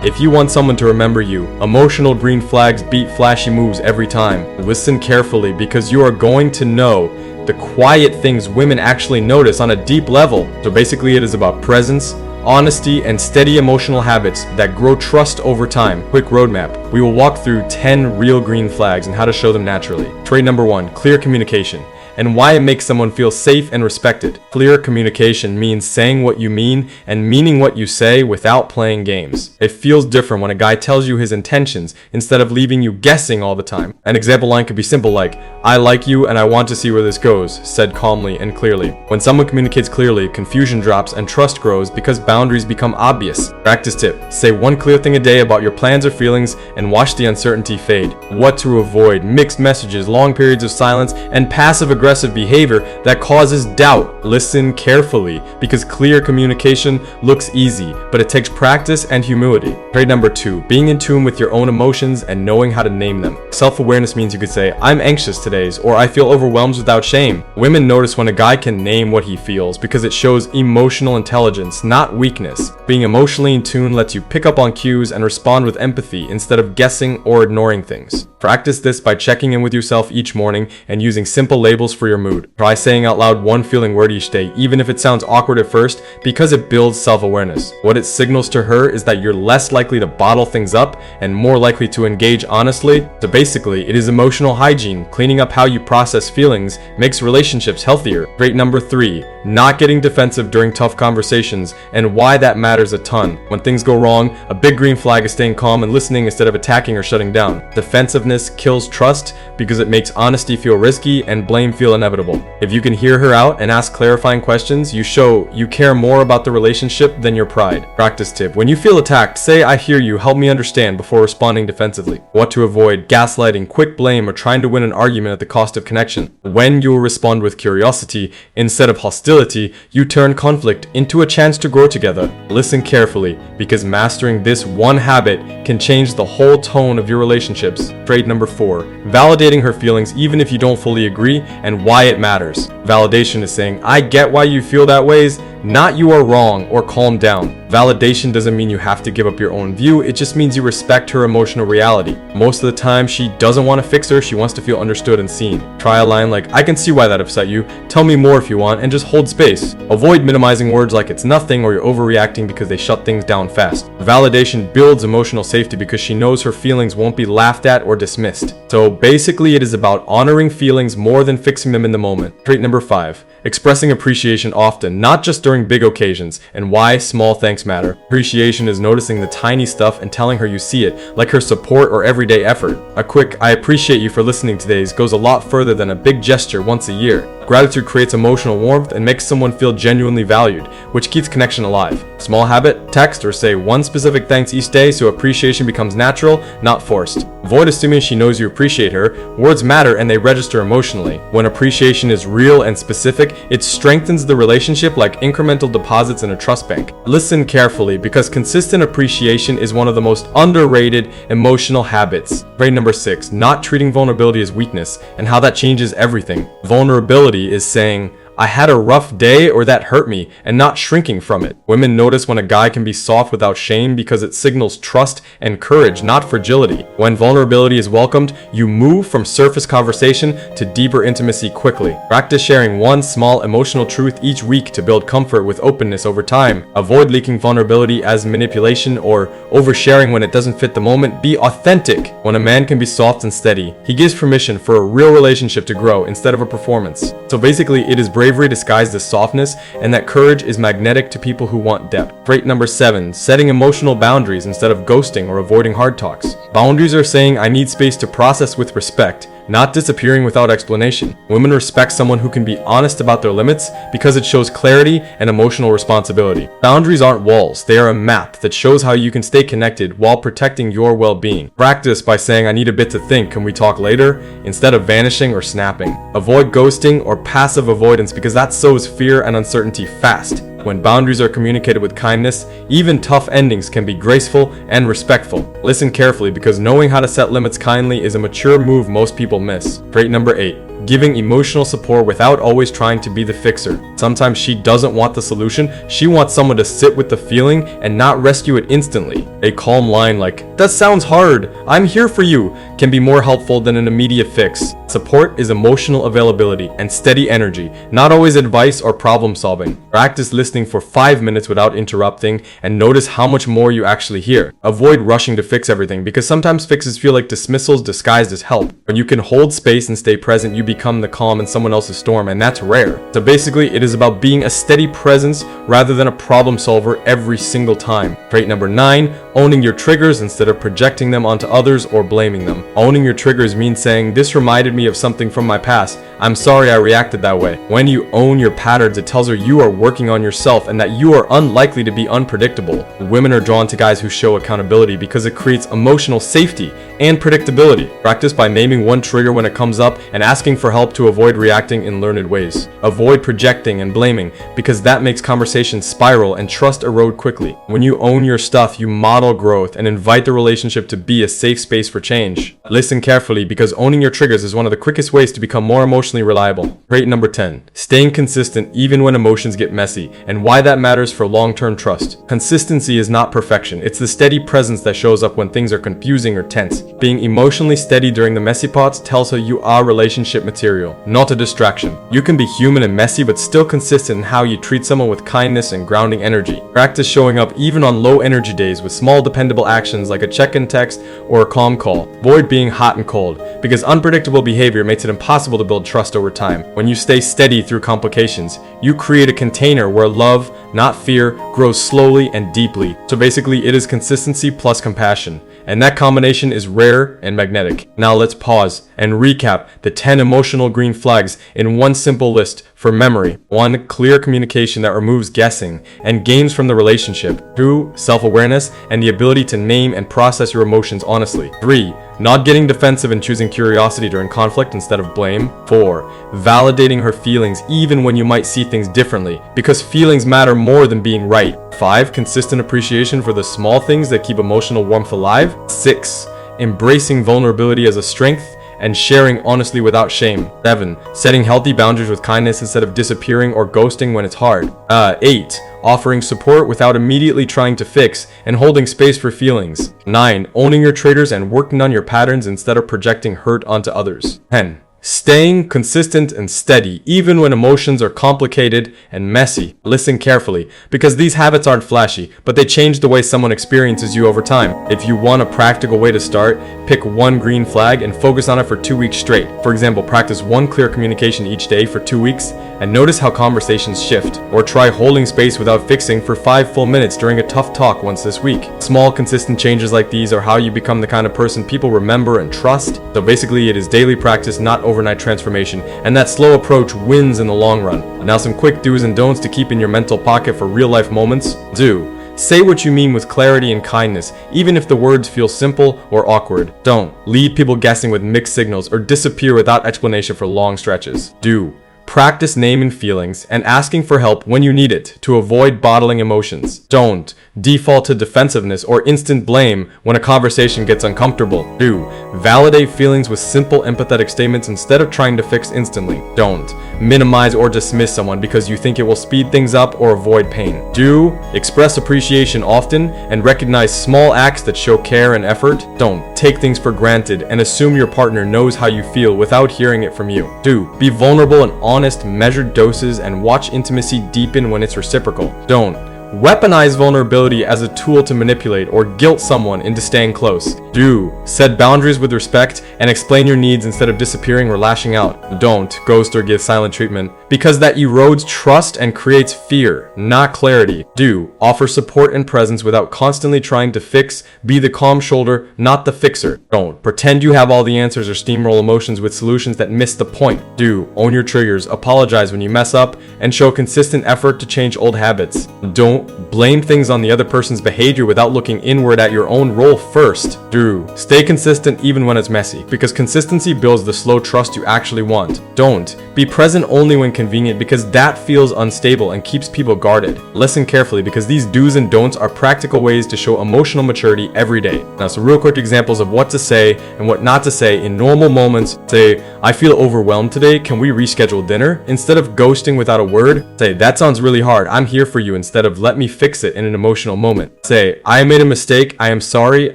If you want someone to remember you, emotional green flags beat flashy moves every time. Listen carefully because you are going to know the quiet things women actually notice on a deep level. So basically it is about presence, honesty, and steady emotional habits that grow trust over time. Quick roadmap. We will walk through 10 real green flags and how to show them naturally. Trait number 1, clear communication, and why it makes someone feel safe and respected. Clear communication means saying what you mean and meaning what you say without playing games. It feels different when a guy tells you his intentions instead of leaving you guessing all the time. An example line could be simple like, "I like you and I want to see where this goes," said calmly and clearly. When someone communicates clearly, confusion drops and trust grows because boundaries become obvious. Practice tip: say one clear thing a day about your plans or feelings and watch the uncertainty fade. What to avoid: mixed messages, long periods of silence, and passive-aggressive behavior that causes doubt. Listen carefully because clear communication looks easy, but it takes practice and humility. Trait number 2, being in tune with your own emotions and knowing how to name them. Self-awareness means you could say, "I'm anxious today," or "I feel overwhelmed," without shame. Women notice when a guy can name what he feels because it shows emotional intelligence, not weakness. Being emotionally in tune lets you pick up on cues and respond with empathy instead of guessing or ignoring things. Practice this by checking in with yourself each morning and using simple labels for your mood. Try saying out loud one feeling word each day, even if it sounds awkward at first, because it builds self-awareness. What it signals to her is that you're less likely to bottle things up and more likely to engage honestly. So basically, it is emotional hygiene. Cleaning up how you process feelings makes relationships healthier. Trait number 3, not getting defensive during tough conversations and why that matters a ton. When things go wrong, a big green flag is staying calm and listening instead of attacking or shutting down. Defensiveness kills trust because it makes honesty feel risky and blame feel inevitable. If you can hear her out and ask clarifying questions, you show you care more about the relationship than your pride. Practice tip: when you feel attacked, say, "I hear you, help me understand," before responding defensively. What to avoid: gaslighting, quick blame, or trying to win an argument at the cost of connection. When you respond with curiosity instead of hostility, you turn conflict into a chance to grow together. Listen carefully because mastering this one habit can change the whole tone of your relationships. Trait number 4, validating her feelings even if you don't fully agree and why it matters. Validation is saying, "I get why you feel that ways," not "you are wrong" or "calm down." Validation doesn't mean you have to give up your own view, it just means you respect her emotional reality. Most of the time, she doesn't want to fix her, she wants to feel understood and seen. Try a line like, "I can see why that upset you, tell me more if you want," and just hold space. Avoid minimizing words like "it's nothing" or "you're overreacting" because they shut things down fast. Validation builds emotional safety because she knows her feelings won't be laughed at or dismissed. So basically, it is about honoring feelings more than fixing them in the moment. Trait number 5, expressing appreciation often, not just during big occasions, and why small thanks matter. Appreciation is noticing the tiny stuff and telling her you see it, like her support or everyday effort. A quick "I appreciate you for listening today" goes a lot further than a big gesture once a year. Gratitude creates emotional warmth and makes someone feel genuinely valued, which keeps connection alive. Small habit: text or say one specific thanks each day so appreciation becomes natural, not forced. Avoid assuming she knows you appreciate her. Words matter and they register emotionally. When appreciation is real and specific, it strengthens the relationship like incremental deposits in a trust bank. Listen carefully because consistent appreciation is one of the most underrated emotional habits. Trait number 6, not treating vulnerability as weakness and how that changes everything. Vulnerability is saying, "I had a rough day," or "that hurt me," and not shrinking from it. Women notice when a guy can be soft without shame because it signals trust and courage, not fragility. When vulnerability is welcomed, you move from surface conversation to deeper intimacy quickly. Practice sharing one small emotional truth each week to build comfort with openness over time. Avoid leaking vulnerability as manipulation or oversharing when it doesn't fit the moment. Be authentic. When a man can be soft and steady, he gives permission for a real relationship to grow instead of a performance. So basically, it is bravery disguised as softness, and that courage is magnetic to people who want depth. Trait number 7, setting emotional boundaries instead of ghosting or avoiding hard talks. Boundaries are saying, "I need space to process with respect," not disappearing without explanation. Women respect someone who can be honest about their limits because it shows clarity and emotional responsibility. Boundaries aren't walls, they are a map that shows how you can stay connected while protecting your well-being. Practice by saying, "I need a bit to think, can we talk later?" instead of vanishing or snapping. Avoid ghosting or passive avoidance because that sows fear and uncertainty fast. When boundaries are communicated with kindness, even tough endings can be graceful and respectful. Listen carefully because knowing how to set limits kindly is a mature move most people miss. Trait number 8, giving emotional support without always trying to be the fixer. Sometimes she doesn't want the solution, she wants someone to sit with the feeling and not rescue it instantly. A calm line like, "That sounds hard, I'm here for you," can be more helpful than an immediate fix. Support is emotional availability and steady energy, not always advice or problem solving. Practice listening for 5 minutes without interrupting and notice how much more you actually hear. Avoid rushing to fix everything because sometimes fixes feel like dismissals disguised as help. When you can hold space and stay present, you become the calm in someone else's storm, and that's rare. So basically, it is about being a steady presence rather than a problem solver every single time. Trait number 9, owning your triggers instead of projecting them onto others or blaming them. Owning your triggers means saying, "This reminded me of something from my past. I'm sorry I reacted that way." When you own your patterns, it tells her you are working on yourself and that you are unlikely to be unpredictable. Women are drawn to guys who show accountability because it creates emotional safety and predictability. Practice by naming one trigger when it comes up and asking for help to avoid reacting in learned ways. Avoid projecting and blaming because that makes conversations spiral and trust erode quickly. When you own your stuff, you model growth and invite the relationship to be a safe space for change. Listen carefully because owning your triggers is one of the quickest ways to become more emotionally reliable. Trait number 10, staying consistent even when emotions get messy, and why that matters for long-term trust. Consistency is not perfection, it's the steady presence that shows up when things are confusing or tense. Being emotionally steady during the messy parts tells her you are relationship material, not a distraction. You can be human and messy but still consistent in how you treat someone with kindness and grounding energy. Practice showing up even on low energy days with small dependable actions like a check-in text or a calm call. Avoid being hot and cold because unpredictable behavior makes it impossible to build trust over time. When you stay steady through complications, you create a container where love, not fear, grows slowly and deeply. So basically, it is consistency plus compassion. And that combination is rare and magnetic. Now let's pause and recap the 10 emotional green flags in one simple list for memory. 1. Clear communication that removes guessing and gains from the relationship. 2. Self-awareness and the ability to name and process your emotions honestly. 3. Not getting defensive and choosing curiosity during conflict instead of blame. 4. Validating her feelings even when you might see things differently, because feelings matter more than being right. 5. Consistent appreciation for the small things that keep emotional warmth alive. 6. Embracing vulnerability as a strength and sharing honestly without shame. 7. Setting healthy boundaries with kindness instead of disappearing or ghosting when it's hard. 8. Offering support without immediately trying to fix and holding space for feelings. 9. Owning your triggers and working on your patterns instead of projecting hurt onto others. 10. Staying consistent and steady even when emotions are complicated and messy. Listen carefully because these habits aren't flashy, but they change the way someone experiences you over time. If you want a practical way to start, pick one green flag and focus on it for 2 weeks straight. For example, practice one clear communication each day for 2 weeks and notice how conversations shift. Or try holding space without fixing for 5 full minutes during a tough talk once this week. Small consistent changes like these are how you become the kind of person people remember and trust. So basically, it is daily practice, not overnight transformation, and that slow approach wins in the long run. Now some quick do's and don'ts to keep in your mental pocket for real life moments. Do. Say what you mean with clarity and kindness, even if the words feel simple or awkward. Don't. Leave people guessing with mixed signals or disappear without explanation for long stretches. Do. Practice naming feelings and asking for help when you need it to avoid bottling emotions. Don't default to defensiveness or instant blame when a conversation gets uncomfortable. Do. Validate feelings with simple empathetic statements instead of trying to fix instantly. Don't minimize or dismiss someone because you think it will speed things up or avoid pain. Do. Express appreciation often and recognize small acts that show care and effort. Don't take things for granted and assume your partner knows how you feel without hearing it from you. Do. Be vulnerable and honest, measured doses, and watch intimacy deepen when it's reciprocal. Don't weaponize vulnerability as a tool to manipulate or guilt someone into staying close. Do. Set boundaries with respect and explain your needs instead of disappearing or lashing out. Don't ghost or give silent treatment because that erodes trust and creates fear, not clarity. Do. Offer support and presence without constantly trying to fix. Be the calm shoulder, not the fixer. Don't pretend you have all the answers or steamroll emotions with solutions that miss the point. Do. Own your triggers, apologize when you mess up, and show consistent effort to change old habits. Don't Don't blame things on the other person's behavior without looking inward at your own role first. Do stay consistent even when it's messy, because consistency builds the slow trust you actually want. Don't be present only when convenient, because that feels unstable and keeps people guarded. Listen carefully, because these do's and don'ts are practical ways to show emotional maturity every day. Now, some real quick examples of what to say and what not to say in normal moments. Say, I feel overwhelmed today, can we reschedule dinner? Instead of ghosting without a word, say, that sounds really hard, I'm here for you, instead of let me fix it in an emotional moment. Say, I made a mistake, I am sorry,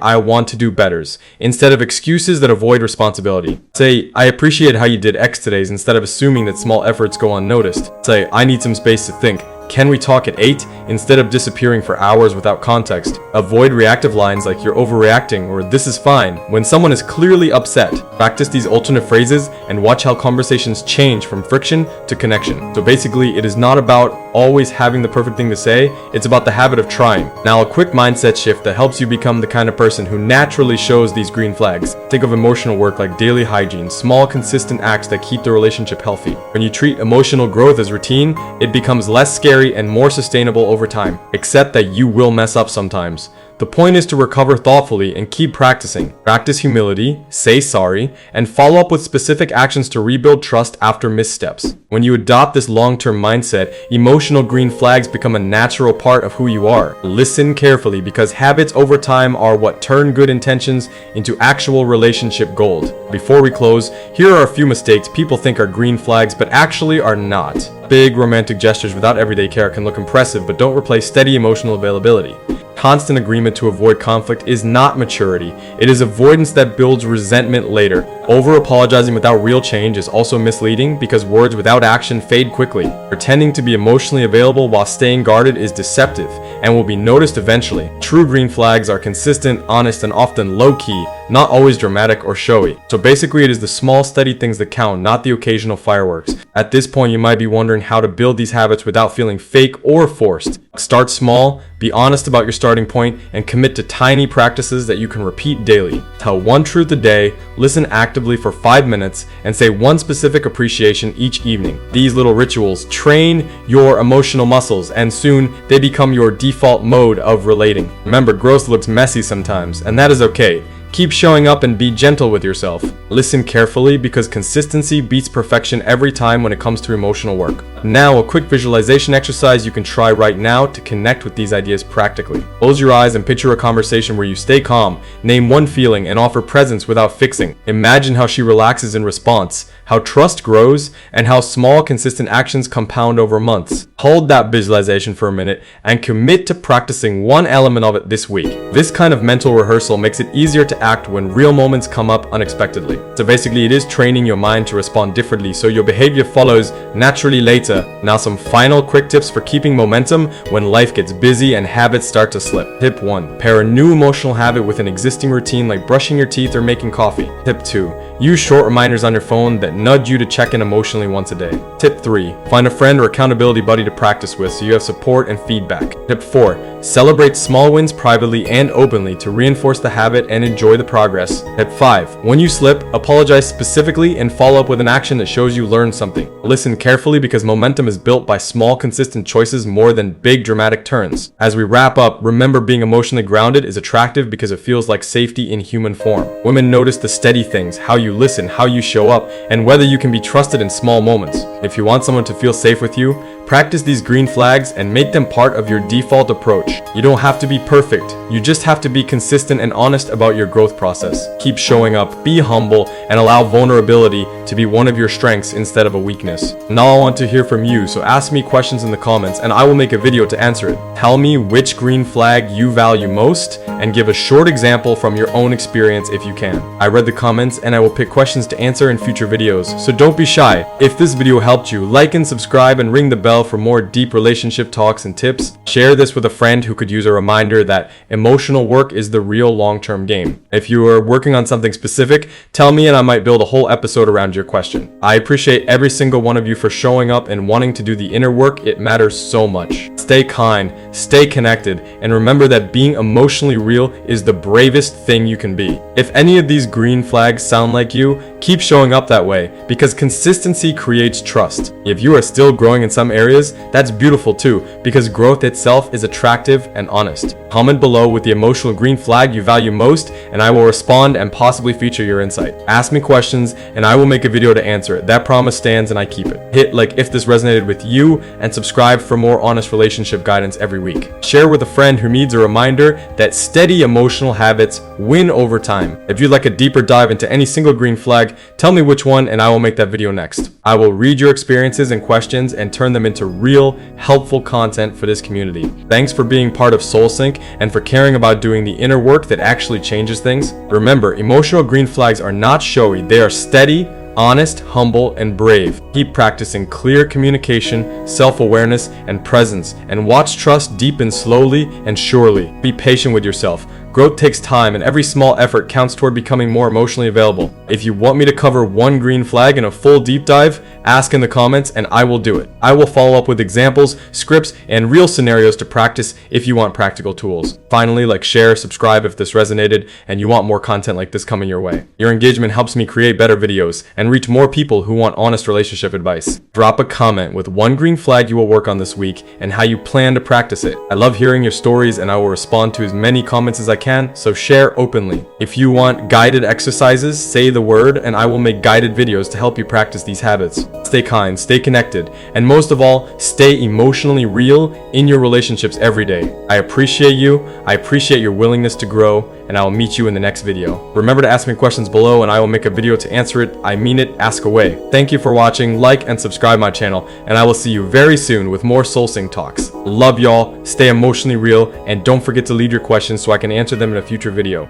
I want to do better, instead of excuses that avoid responsibility. Say, I appreciate how you did X today, instead of assuming that small efforts go unnoticed. Say, I need some space to think. Can we talk at 8? Instead of disappearing for hours without context. Avoid reactive lines like you're overreacting or this is fine when someone is clearly upset. Practice these alternate phrases and watch how conversations change from friction to connection. So basically, it is not about always having the perfect thing to say, it's about the habit of trying. Now, a quick mindset shift that helps you become the kind of person who naturally shows these green flags. Think of emotional work like daily hygiene, small consistent acts that keep the relationship healthy. When you treat emotional growth as routine, it becomes less scary and more sustainable over time. Accept that you will mess up sometimes. The point is to recover thoughtfully and keep practicing. Practice humility, say sorry, and follow up with specific actions to rebuild trust after missteps. When you adopt this long-term mindset, emotional green flags become a natural part of who you are. Listen carefully, because habits over time are what turn good intentions into actual relationship gold. Before we close, here are a few mistakes people think are green flags but actually are not. Big romantic gestures without everyday care can look impressive, but don't replace steady emotional availability. Constant agreement to avoid conflict is not maturity. It is avoidance that builds resentment later. Over-apologizing without real change is also misleading, because words without action fade quickly. Pretending to be emotionally available while staying guarded is deceptive and will be noticed eventually. True green flags are consistent, honest, and often low-key, not always dramatic or showy. So basically, it is the small, steady things that count, not the occasional fireworks. At this point, you might be wondering how to build these habits without feeling fake or forced. Start small, be honest about your starting point, and commit to tiny practices that you can repeat daily. Tell one truth a day, listen actively for 5 minutes, and say one specific appreciation each evening. These little rituals train your emotional muscles, and soon they become your default mode of relating. Remember, growth looks messy sometimes, and that is okay. Keep showing up and be gentle with yourself. Listen carefully, because consistency beats perfection every time when it comes to emotional work. Now, a quick visualization exercise you can try right now to connect with these ideas practically. Close your eyes and picture a conversation where you stay calm, name one feeling, and offer presence without fixing. Imagine how she relaxes in response, how trust grows, and how small, consistent actions compound over months. Hold that visualization for a minute and commit to practicing one element of it this week. This kind of mental rehearsal makes it easier to act when real moments come up unexpectedly. So basically, it is training your mind to respond differently so your behavior follows naturally later. Now, some final quick tips for keeping momentum when life gets busy and habits start to slip. Tip 1. Pair a new emotional habit with an existing routine like brushing your teeth or making coffee. Tip 2. Use short reminders on your phone that nudge you to check in emotionally once a day. Tip 3. Find a friend or accountability buddy to practice with so you have support and feedback. Tip 4. Celebrate small wins privately and openly to reinforce the habit and enjoy the progress. Tip 5. When you slip, apologize specifically and follow up with an action that shows you learned something. Listen carefully, because momentum is built by small, consistent choices more than big, dramatic turns. As we wrap up, remember, being emotionally grounded is attractive because it feels like safety in human form. Women notice the steady things, how you listen, how you show up, and whether you can be trusted in small moments. If you want someone to feel safe with you, practice these green flags and make them part of your default approach. You don't have to be perfect. You just have to be consistent and honest about your growth process. Keep showing up, be humble, and allow vulnerability to be one of your strengths instead of a weakness. Now I want to hear from you, so ask me questions in the comments and I will make a video to answer it. Tell me which green flag you value most and give a short example from your own experience if you can. I read the comments and I will pick questions to answer in future videos, so don't be shy. If this video helped you, like and subscribe and ring the bell for more deep relationship talks and tips. Share this with a friend who could use a reminder that emotional work is the real long-term game. If you are working on something specific, tell me and I might build a whole episode around your question. I appreciate every single one of you for showing up and wanting to do the inner work. It matters so much. Stay kind, stay connected, and remember that being emotionally real is the bravest thing you can be. If any of these green flags sound like you, keep showing up that way, because consistency creates trust. If you are still growing in some areas, areas, that's beautiful too, because growth itself is attractive and honest. Comment below with the emotional green flag you value most, and I will respond and possibly feature your insight. Ask me questions, and I will make a video to answer it. That promise stands, and I keep it. Hit like if this resonated with you, and subscribe for more honest relationship guidance every week. Share with a friend who needs a reminder that steady emotional habits win over time. If you'd like a deeper dive into any single green flag, tell me which one, and I will make that video next. I will read your experiences and questions and turn them into real, helpful content for this community. Thanks for being part of SoulSync and for caring about doing the inner work that actually changes things. Remember, emotional green flags are not showy, they are steady, honest, humble, and brave. Keep practicing clear communication, self-awareness, and presence, and watch trust deepen slowly and surely. Be patient with yourself. Growth takes time, and every small effort counts toward becoming more emotionally available. If you want me to cover one green flag in a full deep dive, ask in the comments and I will do it. I will follow up with examples, scripts, and real scenarios to practice if you want practical tools. Finally, like, share, subscribe if this resonated and you want more content like this coming your way. Your engagement helps me create better videos and reach more people who want honest relationship advice. Drop a comment with one green flag you will work on this week and how you plan to practice it. I love hearing your stories, and I will respond to as many comments as I can, so share openly. If you want guided exercises, say the word and I will make guided videos to help you practice these habits. Stay kind, stay connected, and most of all, stay emotionally real in your relationships every day. I appreciate you, I appreciate your willingness to grow, and I will meet you in the next video. Remember to ask me questions below and I will make a video to answer it. I mean it, ask away. Thank you for watching, like and subscribe my channel, and I will see you very soon with more SoulSync talks. Love y'all, stay emotionally real, and don't forget to leave your questions so I can answer them in a future video.